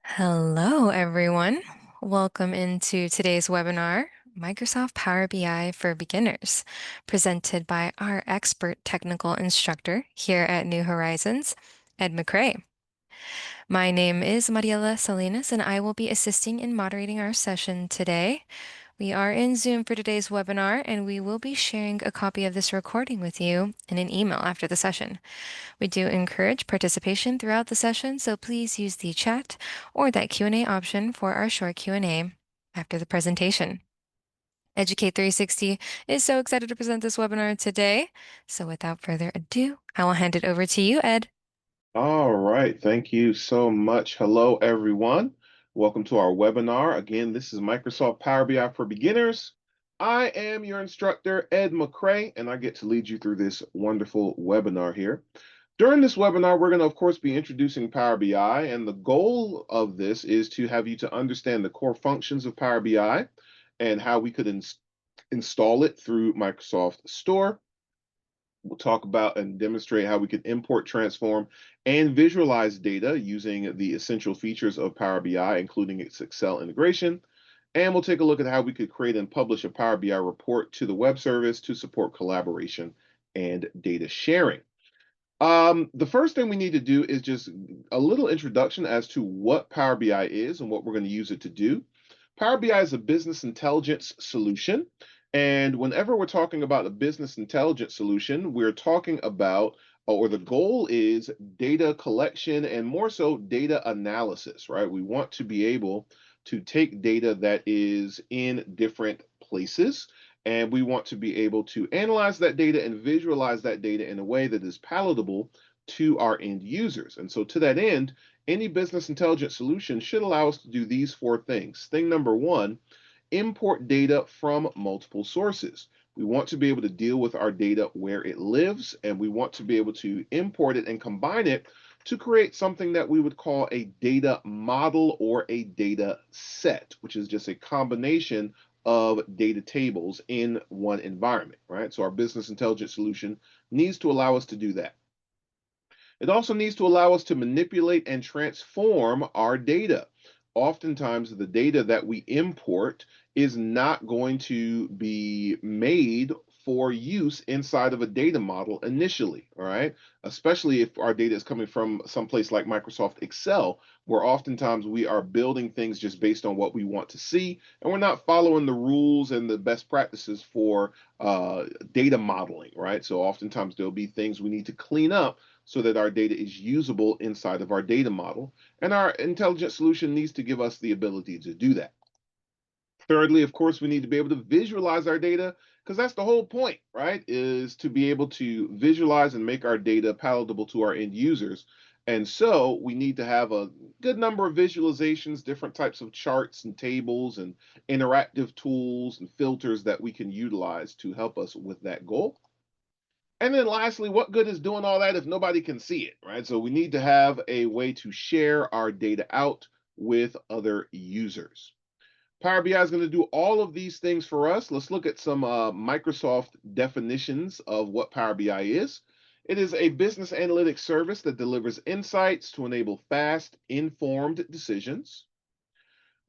Hello, everyone. Welcome into today's webinar, Microsoft Power BI for Beginners, presented by our expert technical instructor here at New Horizons, Ed McCrae. My name is Mariela Salinas, and I will be assisting in moderating our session today. We are in Zoom for today's webinar, and we will be sharing a copy of this recording with you in an email after the session. We do encourage participation throughout the session, so please use the chat or that Q&A option for our short Q&A after the presentation. Educate 360 is so excited to present this webinar today. So without further ado, I will hand it over to you, Ed. All right, thank you so much. Hello, everyone. Welcome to our webinar. Again, this is Microsoft Power BI for Beginners. I am your instructor, Ed McCrae, and I get to lead you through this wonderful webinar here. During this webinar, we're going to, of course, be introducing Power BI, and the goal of this is to have you to understand the core functions of Power BI and how we could install it through Microsoft Store. We'll talk about and demonstrate how we can import, transform, and visualize data using the essential features of Power BI, including its Excel integration. And we'll take a look at how we could create and publish a Power BI report to the web service to support collaboration and data sharing. The first thing we need to do is just a little introduction as to what Power BI is and what we're going to use it to do. Power BI is a business intelligence solution. And whenever we're talking about a business intelligence solution, we're talking about, or the goal is data collection and more so data analysis, right? We want to be able to take data that is in different places, and we want to be able to analyze that data and visualize that data in a way that is palatable to our end users. And so to that end, any business intelligence solution should allow us to do these four things. Thing number one, import data from multiple sources. We want to be able to deal with our data where it lives, and we want to be able to import it and combine it to create something that we would call a data model or a data set, which is just a combination of data tables in one environment, right? So our business intelligence solution needs to allow us to do that. It also needs to allow us to manipulate and transform our data. Oftentimes, the data that we import is not going to be made for use inside of a data model initially, all right? Especially if our data is coming from someplace like Microsoft Excel, where oftentimes we are building things just based on what we want to see, and we're not following the rules and the best practices for data modeling, right? So oftentimes there'll be things we need to clean up so that our data is usable inside of our data model. And our intelligent solution needs to give us the ability to do that. Thirdly, of course, we need to be able to visualize our data because that's the whole point, right? Is to be able to visualize and make our data palatable to our end users. And so we need to have a good number of visualizations, different types of charts and tables and interactive tools and filters that we can utilize to help us with that goal. And then lastly, what good is doing all that if nobody can see it, right? So we need to have a way to share our data out with other users. Power BI is going to do all of these things for us. Let's look at some Microsoft definitions of what Power BI is. It is a business analytics service that delivers insights to enable fast, informed decisions.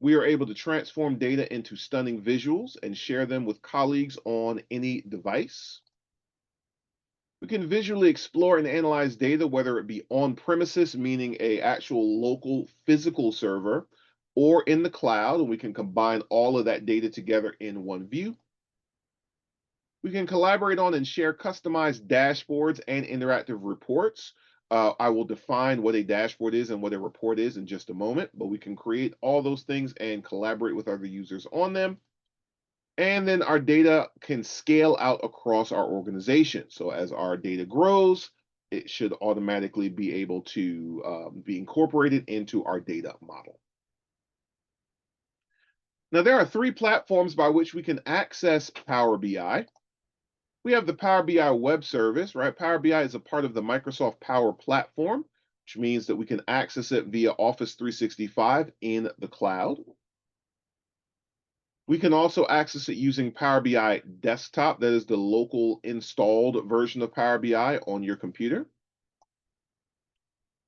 We are able to transform data into stunning visuals and share them with colleagues on any device. We can visually explore and analyze data, whether it be on premises, meaning a actual local physical server, or in the cloud, and we can combine all of that data together in one view. We can collaborate on and share customized dashboards and interactive reports. I will define what a dashboard is and what a report is in just a moment, but we can create all those things and collaborate with other users on them. And then our data can scale out across our organization. So as our data grows, it should automatically be able to be incorporated into our data model. Now, there are three platforms by which we can access Power BI. We have the Power BI web service, right? Power BI is a part of the Microsoft Power Platform, which means that we can access it via Office 365 in the cloud. We can also access it using Power BI Desktop. That is the local installed version of Power BI on your computer.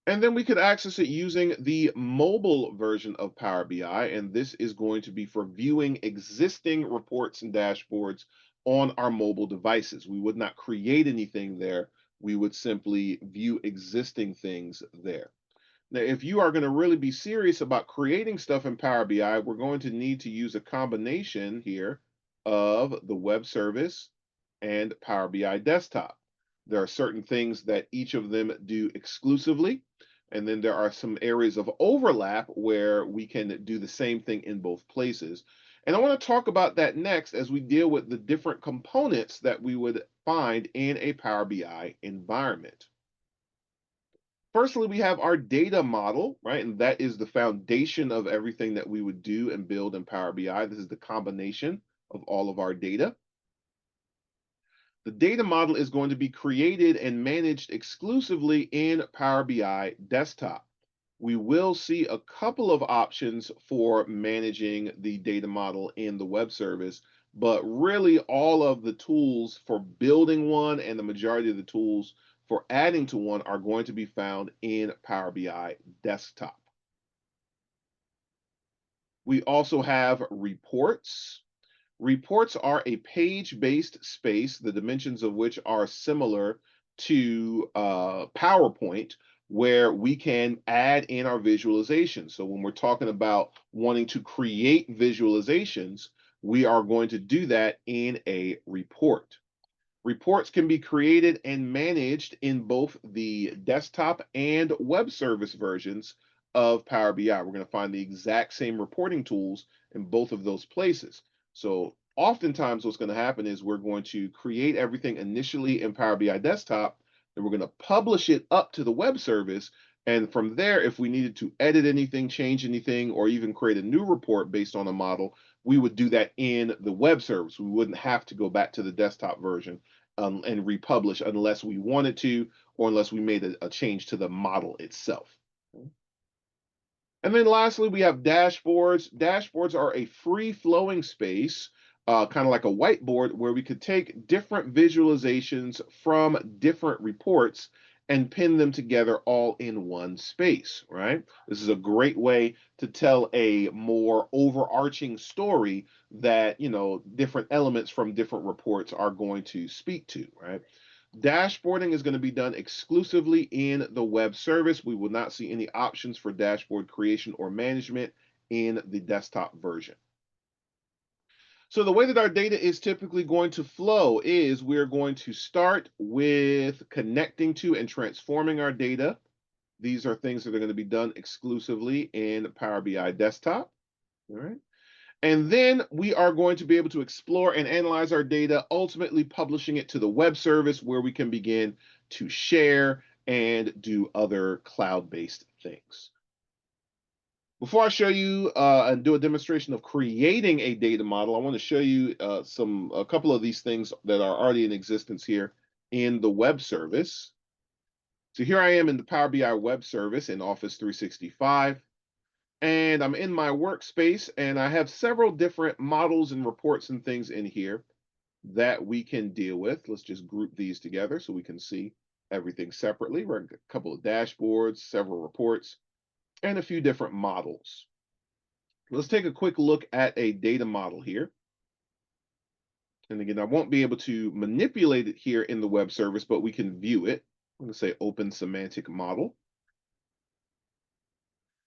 And then we could access it using the mobile version of Power BI. And this is going to be for viewing existing reports and dashboards on our mobile devices. We would not create anything there. We would simply view existing things there. Now, if you are going to really be serious about creating stuff in Power BI, we're going to need to use a combination here of the web service and Power BI desktop. There are certain things that each of them do exclusively, and then there are some areas of overlap where we can do the same thing in both places. And I want to talk about that next as we deal with the different components that we would find in a Power BI environment. Firstly, we have our data model, right? And that is the foundation of everything that we would do and build in Power BI. This is the combination of all of our data. The data model is going to be created and managed exclusively in Power BI Desktop. We will see a couple of options for managing the data model in the web service, but really all of the tools for building one and the majority of the tools for adding to one are going to be found in Power BI Desktop. We also have reports. Reports are a page-based space, the dimensions of which are similar to PowerPoint, where we can add in our visualizations. So when we're talking about wanting to create visualizations, we are going to do that in a report. Reports can be created and managed in both the desktop and web service versions of Power BI. We're going to find the exact same reporting tools in both of those places. So oftentimes what's going to happen is we're going to create everything initially in Power BI Desktop, and we're going to publish it up to the web service. And from there, if we needed to edit anything, change anything, or even create a new report based on a model, we would do that in the web service. We wouldn't have to go back to the desktop version and republish unless we wanted to, or unless we made a change to the model itself. And then lastly, we have dashboards. Dashboards are a free-flowing space, kind of like a whiteboard, where we could take different visualizations from different reports and pin them together all in one space, right? This is a great way to tell a more overarching story that, different elements from different reports are going to speak to, right? Dashboarding is going to be done exclusively in the web service. We will not see any options for dashboard creation or management in the desktop version. So the way that our data is typically going to flow is we're going to start with connecting to and transforming our data. These are things that are going to be done exclusively in Power BI Desktop. All right. And then we are going to be able to explore and analyze our data, ultimately publishing it to the web service where we can begin to share and do other cloud-based things. Before I show you and do a demonstration of creating a data model, I want to show you a couple of these things that are already in existence here in the web service. So here I am in the Power BI web service in Office 365. And I'm in my workspace and I have several different models and reports and things in here that we can deal with. Let's just group these together so we can see everything separately. We're a couple of dashboards, several reports, and a few different models. Let's take a quick look at a data model here. And again, I won't be able to manipulate it here in the web service, but we can view it. I'm going to say open semantic model.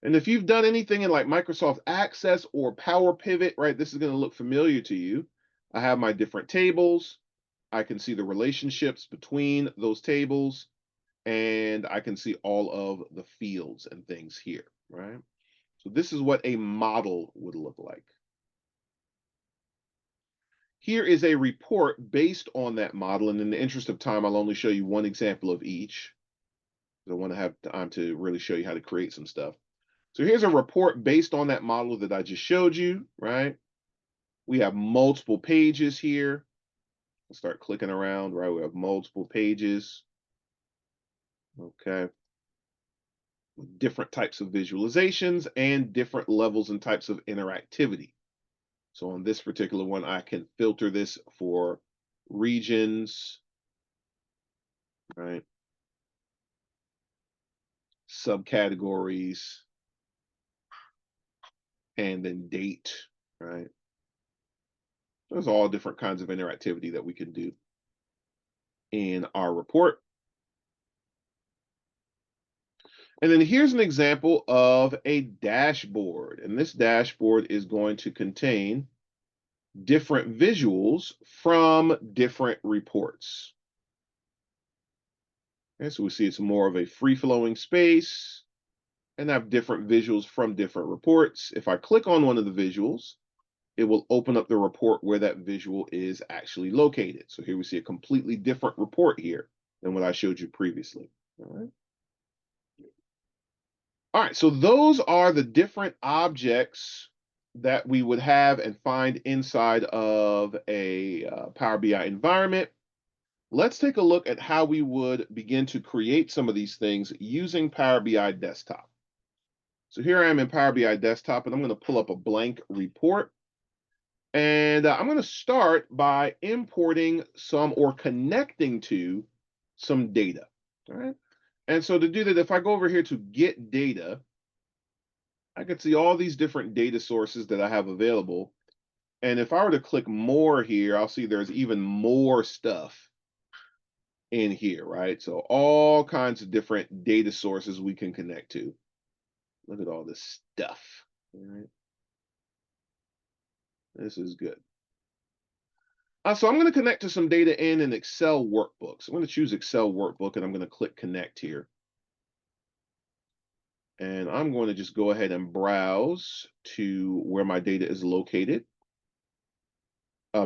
And if you've done anything in like Microsoft Access or Power Pivot, right, this is going to look familiar to you. I have my different tables. I can see the relationships between those tables, and I can see all of the fields and things here, right? So this is what a model would look like. Here is a report based on that model, and in the interest of time, I'll only show you one example of each. I want to have time to really show you how to create some stuff. So here's a report based on that model that I just showed you, right? We have multiple pages here. Let's start clicking around, right? We have multiple pages. Okay. With different types of visualizations and different levels and types of interactivity. So on this particular one, I can filter this for regions, right? subcategories, and then date, right? There's all different kinds of interactivity that we can do in our report. And then here's an example of a dashboard. And this dashboard is going to contain different visuals from different reports. Okay, so we see it's more of a free-flowing space and have different visuals from different reports. If I click on one of the visuals, it will open up the report where that visual is actually located. So here we see a completely different report here than what I showed you previously. All right, so those are the different objects that we would have and find inside of a Power BI environment. Let's take a look at how we would begin to create some of these things using Power BI Desktop. So here I am in Power BI Desktop, and I'm going to pull up a blank report. And I'm going to start by importing some or connecting to some data. All right. And so to do that, if I go over here to get data, I can see all these different data sources that I have available. And if I were to click more here, I'll see there's even more stuff in here, right? So all kinds of different data sources we can connect to. Look at all this stuff. All right. This is good. So I'm going to connect to some data in an Excel workbook. So I'm going to choose Excel workbook and I'm going to click connect here. And I'm going to just go ahead and browse to where my data is located.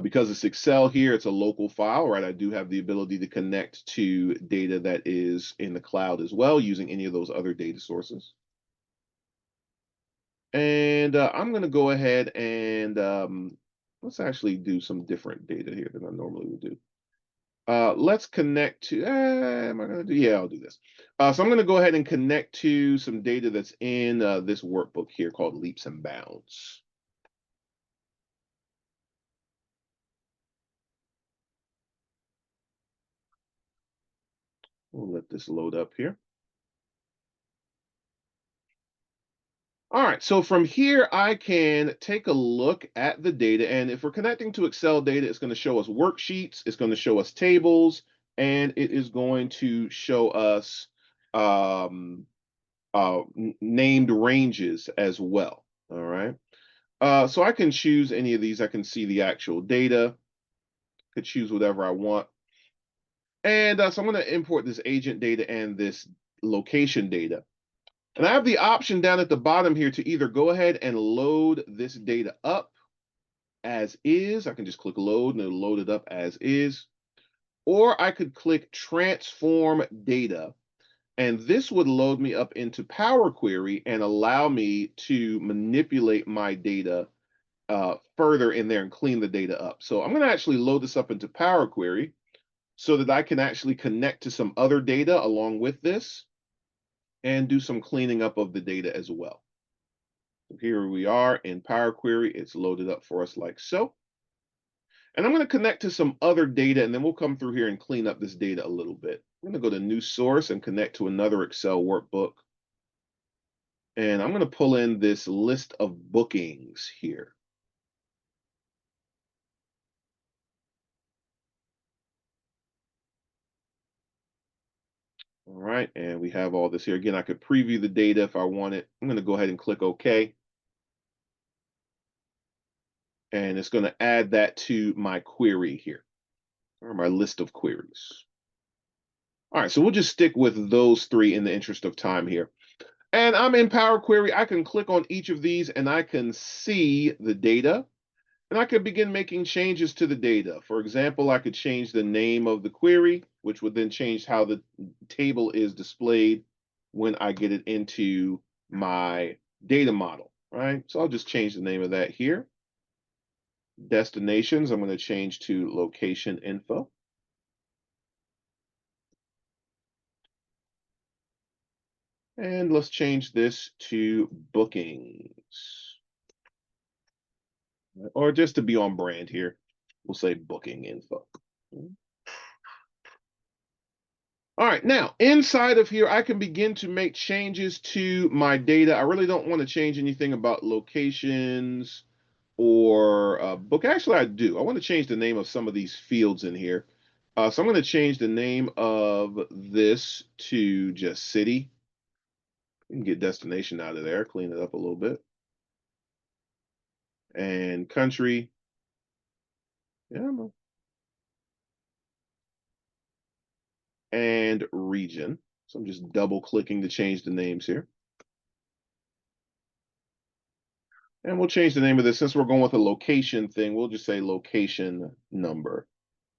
Because it's Excel here, it's a local file, right? I do have the ability to connect to data that is in the cloud as well using any of those other data sources. And I'm going to go ahead and let's actually do some different data here than I normally would do. Let's connect to, am I going to do? Yeah, I'll do this. So I'm going to go ahead and connect to some data that's in this workbook here called Leaps and Bounds. We'll let this load up here. All right, so from here, I can take a look at the data. And if we're connecting to Excel data, it's going to show us worksheets, it's going to show us tables, and it is going to show us named ranges as well. All right. So I can choose any of these. I can see the actual data, could choose whatever I want. And so I'm going to import this agent data and this location data. And I have the option down at the bottom here to either go ahead and load this data up as is. I can just click load and it'll load it up as is. Or I could click transform data. And this would load me up into Power Query and allow me to manipulate my data further in there and clean the data up. So I'm going to actually load this up into Power Query so that I can actually connect to some other data along with this and do some cleaning up of the data as well. So here we are in Power Query. It's loaded up for us like so. And I'm going to connect to some other data, and then we'll come through here and clean up this data a little bit. I'm going to go to New Source and connect to another Excel workbook. And I'm going to pull in this list of bookings here. All right, and we have all this here. Again, I could preview the data if I want it. I'm going to go ahead and click OK. And it's going to add that to my query here, or my list of queries. All right, so we'll just stick with those three in the interest of time here. And I'm in Power Query. I can click on each of these and I can see the data. And I could begin making changes to the data. For example, I could change the name of the query, which would then change how the table is displayed when I get it into my data model, right? So I'll just change the name of that here. Destinations, I'm going to change to location info. And let's change this to bookings. Or just to be on brand here, we'll say booking info. All right, now inside of here, I can begin to make changes to my data. I really don't want to change anything about locations or book. Actually, I do. I want to change the name of some of these fields in here. So I'm going to change the name of this to just city. You can get destination out of there, clean it up a little bit. And country. Yeah, and region. So I'm just double clicking to change the names here. And we'll change the name of this. Since we're going with a location thing, we'll just say location number.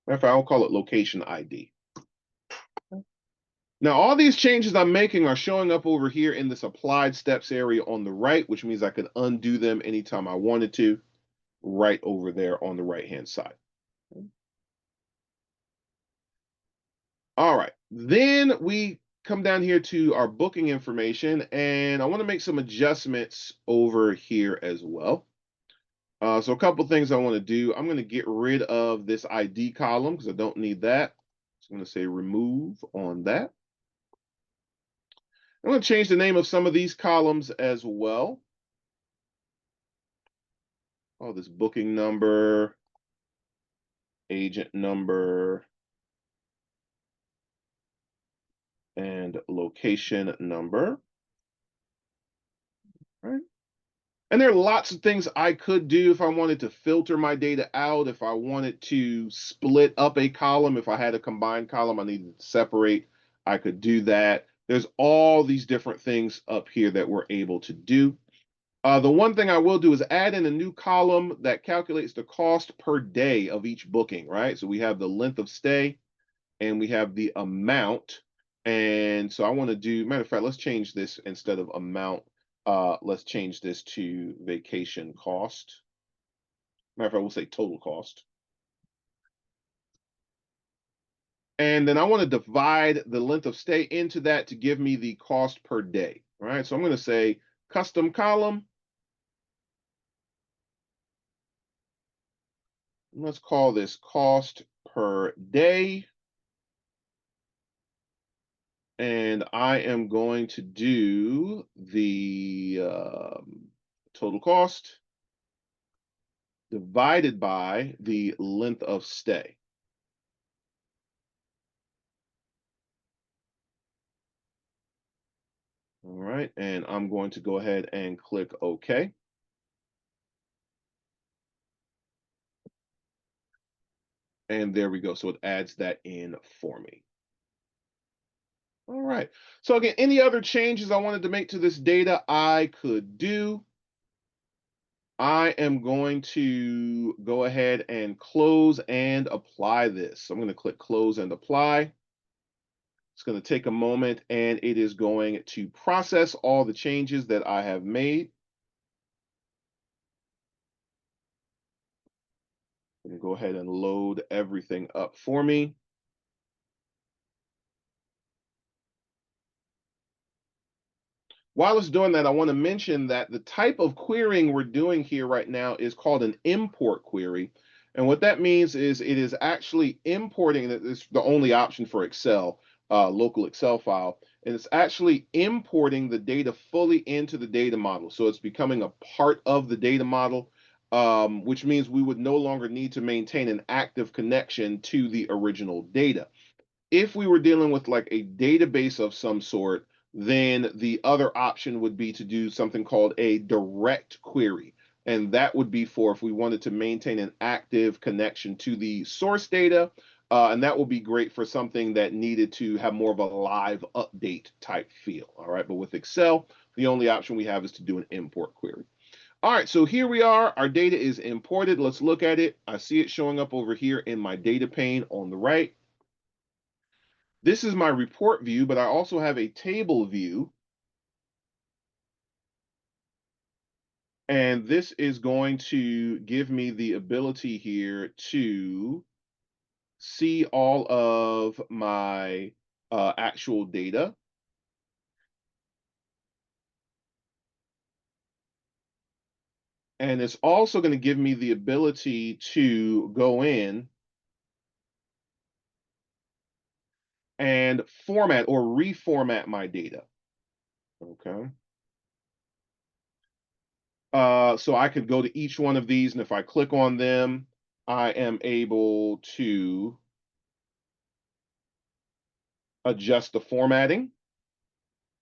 Matter of fact, I'll call it location ID. Now, all these changes I'm making are showing up over here in this applied steps area on the right, which means I can undo them anytime I wanted to, right over there on the right-hand side. All right, then we come down here to our booking information, and I want to make some adjustments over here as well. So a couple things I want to do. I'm going to get rid of this ID column because I don't need that. So I'm going to say remove on that. I'm going to change the name of some of these columns as well. Oh, this booking number, agent number, and location number. Right. And there are lots of things I could do if I wanted to filter my data out, if I wanted to split up a column, if I had a combined column I needed to separate, I could do that. There's all these different things up here that we're able to do. The one thing I will do is add in a new column that calculates the cost per day of each booking, right? So we have the length of stay and we have the amount. And so I want to do, matter of fact, let's change this instead of amount. Let's change this to vacation cost. Matter of fact, we'll say total cost. And then I want to divide the length of stay into that to give me the cost per day. All right, so I'm going to say custom column. Let's call this cost per day. And I am going to do the total cost divided by the length of stay. All right, and I'm going to go ahead and click OK. And there we go. So it adds that in for me. All right. So again, any other changes I wanted to make to this data, I could do. I am going to go ahead and close and apply this. So I'm going to click close and apply. It's going to take a moment and it is going to process all the changes that I have made. And go ahead and load everything up for me. While it's doing that, I want to mention that the type of querying we're doing here right now is called an import query. And what that means is it is actually importing, that is the only option for Excel, local Excel file, and it's actually importing the data fully into the data model. So it's becoming a part of the data model, which means we would no longer need to maintain an active connection to the original data. If we were dealing with like a database of some sort, then the other option would be to do something called a direct query. And that would be for if we wanted to maintain an active connection to the source data. And that would be great for something that needed to have more of a live update type feel. All right. But with Excel, the only option we have is to do an import query. All right. So here we are. Our data is imported. Let's look at it. I see it showing up over here in my data pane on the right. This is my report view, but I also have a table view. And this is going to give me the ability here to see all of my actual data. And it's also going to give me the ability to go in and format or reformat my data. Okay. So I could go to each one of these, and if I click on them, I am able to adjust the formatting.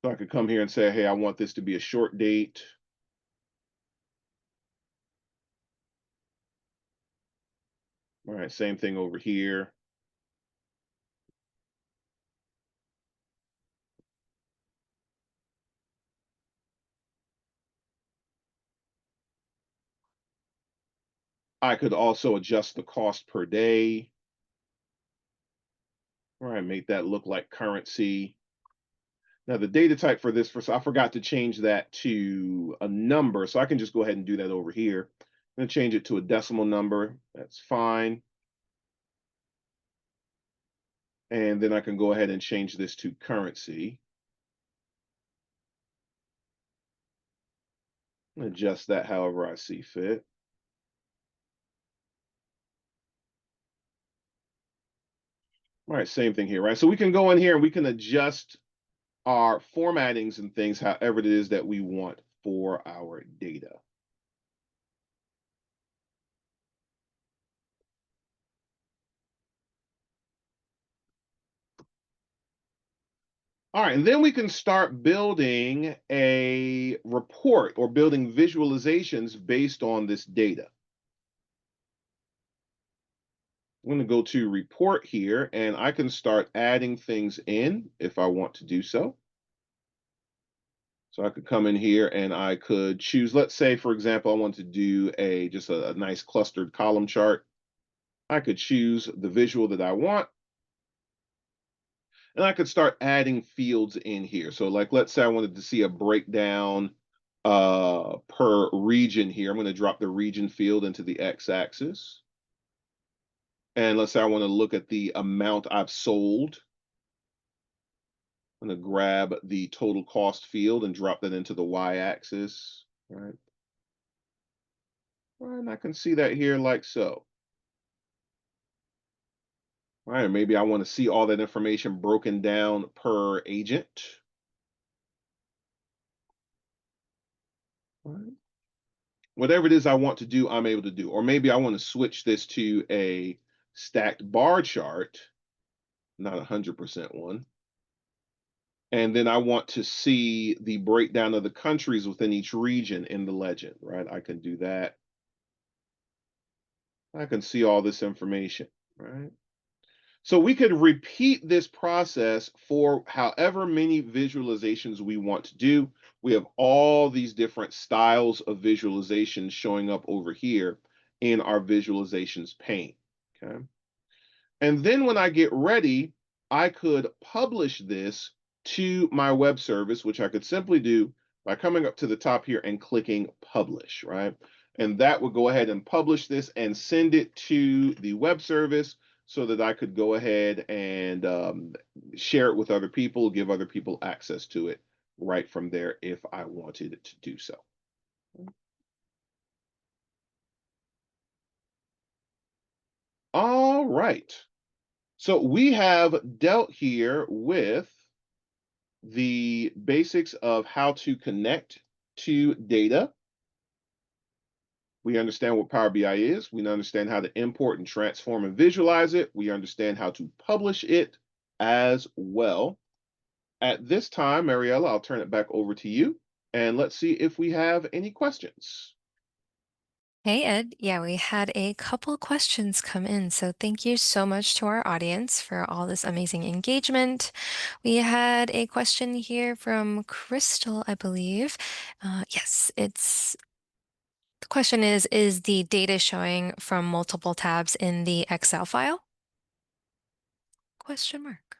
So I could come here and say, hey, I want this to be a short date. All right, same thing over here. I could also adjust the cost per day. All right, make that look like currency. Now the data type for this, I forgot to change that to a number, so I can just go ahead and do that over here. I'm going to change it to a decimal number. That's fine. And then I can go ahead and change this to currency. Adjust that however I see fit. All right, same thing here, right? So we can go in here and we can adjust our formattings and things however it is that we want for our data. All right, and then we can start building a report or building visualizations based on this data. I'm going to go to report here, and I can start adding things in if I want to do so. So I could come in here and I could choose, let's say, for example, I want to do just a nice clustered column chart. I could choose the visual that I want, and I could start adding fields in here. So like, let's say I wanted to see a breakdown per region here. I'm going to drop the region field into the x-axis. And let's say I want to look at the amount I've sold. I'm going to grab the total cost field and drop that into the y-axis. Right. And I can see that here like so. All right, maybe I want to see all that information broken down per agent. All right. Whatever it is I want to do, I'm able to do. Or maybe I want to switch this to a stacked bar chart, not 100% one. And then I want to see the breakdown of the countries within each region in the legend, right? I can do that. I can see all this information, right? So we could repeat this process for however many visualizations we want to do. We have all these different styles of visualizations showing up over here in our visualizations pane. Okay. And then when I get ready, I could publish this to my web service, which I could simply do by coming up to the top here and clicking publish, right? And that would go ahead and publish this and send it to the web service so that I could go ahead and share it with other people, give other people access to it right from there if I wanted to do so. All right. So we have dealt here with the basics of how to connect to data. We understand what Power BI is. We understand how to import and transform and visualize it. We understand how to publish it as well. At this time, Mariella, I'll turn it back over to you, and let's see if we have any questions. Hey Ed, yeah, we had a couple questions come in, so thank you so much to our audience for all this amazing engagement. We had a question here from Crystal, I believe. Yes, the question is the data showing from multiple tabs in the Excel file? Question mark.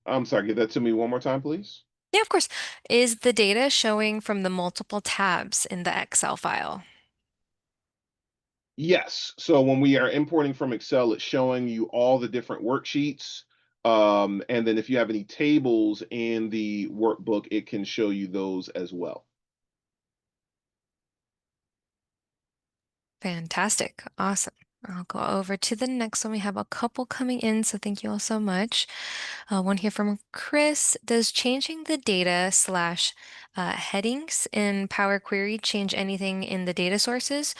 I'm sorry, give that to me one more time, please. Yeah, of course. Is the data showing from the multiple tabs in the Excel file? Yes. So when we are importing from Excel, it's showing you all the different worksheets. And then if you have any tables in the workbook, it can show you those as well. Fantastic. Awesome. I'll go over to the next one. We have a couple coming in, so thank you all so much. One here from Chris. Does changing the data slash headings in Power Query change anything in the data sources,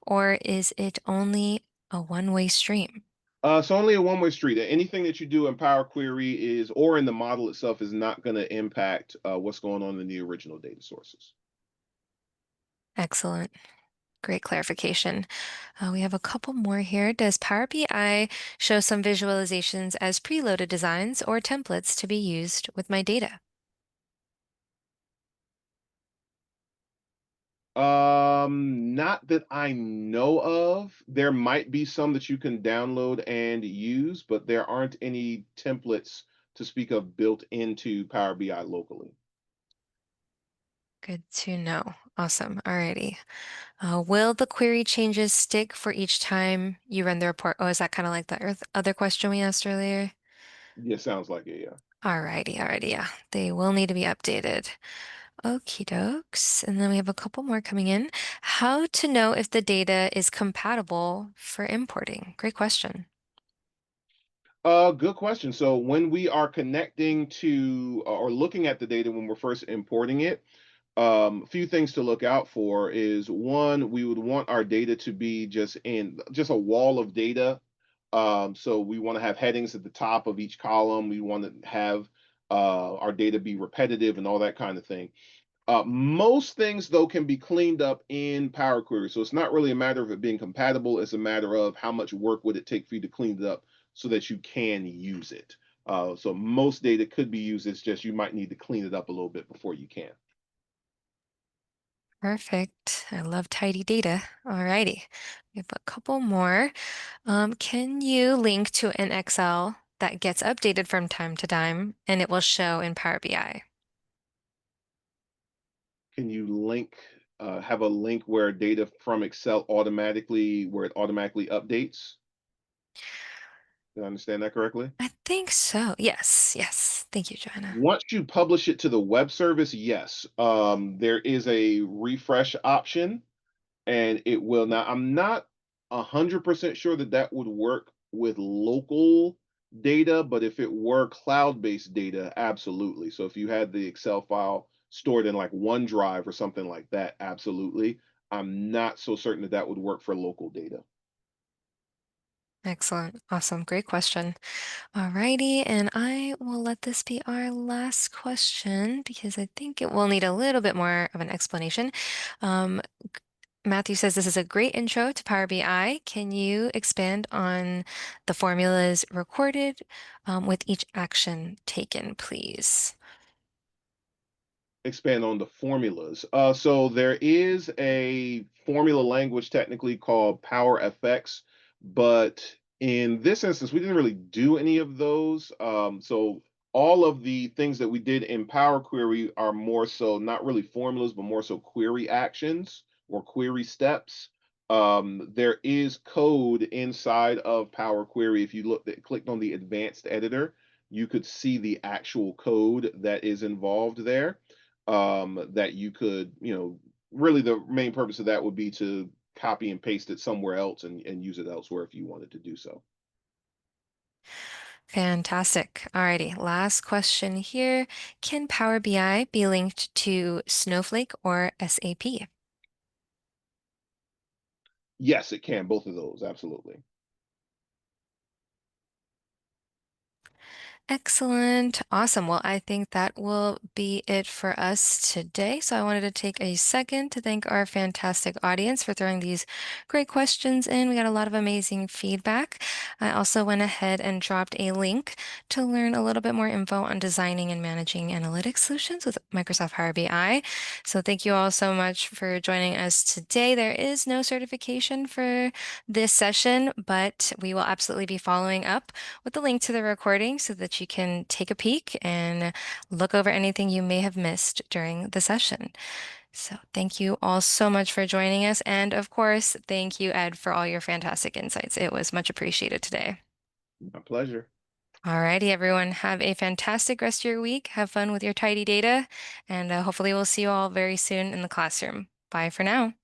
or is it only a one-way stream? So only a one-way street. Anything that you do in Power Query is, or in the model itself, is not going to impact what's going on in the original data sources. Excellent. Great clarification. We have a couple more here. Does Power BI show some visualizations as preloaded designs or templates to be used with my data? Not that I know of. There might be some that you can download and use, but there aren't any templates to speak of built into Power BI locally. Good to know. Awesome. Alrighty. Will the query changes stick for each time you run the report? Oh, is that kind of like the other question we asked earlier? Yeah, sounds like it, yeah. Alrighty, yeah. They will need to be updated. Okie dokes. And then we have a couple more coming in. How to know if the data is compatible for importing? Great question. Good question. So when we are connecting to or looking at the data when we're first importing it, a few things to look out for is one, we would want our data to be just a wall of data. So we want to have headings at the top of each column. We want to have our data be repetitive and all that kind of thing. Most things, though, can be cleaned up in Power Query. So it's not really a matter of it being compatible. It's a matter of how much work would it take for you to clean it up so that you can use it. So most data could be used. It's just you might need to clean it up a little bit before you can. Perfect. I love tidy data. Alrighty. We have a couple more. Can you link to an Excel that gets updated from time to time and it will show in Power BI? Can you have a link where data from Excel where it automatically updates? Did I understand that correctly? I think so. Yes. Thank you, Joanna. Once you publish it to the web service, yes. There is a refresh option and it will now. I'm not 100% sure that that would work with local data, but if it were cloud-based data, absolutely. So if you had the Excel file stored in like OneDrive or something like that, absolutely. I'm not so certain that that would work for local data. Excellent. Awesome. Great question. Alrighty. And I will let this be our last question because I think it will need a little bit more of an explanation. Um, Matthew says this is a great intro to Power BI. Can you expand on the formulas recorded with each action taken, please? Expand on the formulas. So there is a formula language technically called Power FX, but in this instance, we didn't really do any of those. So all of the things that we did in Power Query are more so not really formulas, but more so query actions or query steps. There is code inside of Power Query. If you clicked on the advanced editor, you could see the actual code that is involved there that you could, really the main purpose of that would be to copy and paste it somewhere else and use it elsewhere if you wanted to do so. Fantastic. Alrighty, last question here. Can Power BI be linked to Snowflake or SAP? Yes, it can, both of those, absolutely. Excellent. Awesome. Well, I think that will be it for us today. So I wanted to take a second to thank our fantastic audience for throwing these great questions in. We got a lot of amazing feedback. I also went ahead and dropped a link to learn a little bit more info on designing and managing analytics solutions with Microsoft Power BI. So thank you all so much for joining us today. There is no certification for this session, but we will absolutely be following up with the link to the recording so that you can take a peek and look over anything you may have missed during the session. So thank you all so much for joining us. And of course, thank you, Ed, for all your fantastic insights. It was much appreciated today. My pleasure. Alrighty, everyone. Have a fantastic rest of your week. Have fun with your tidy data, and hopefully we'll see you all very soon in the classroom. Bye for now.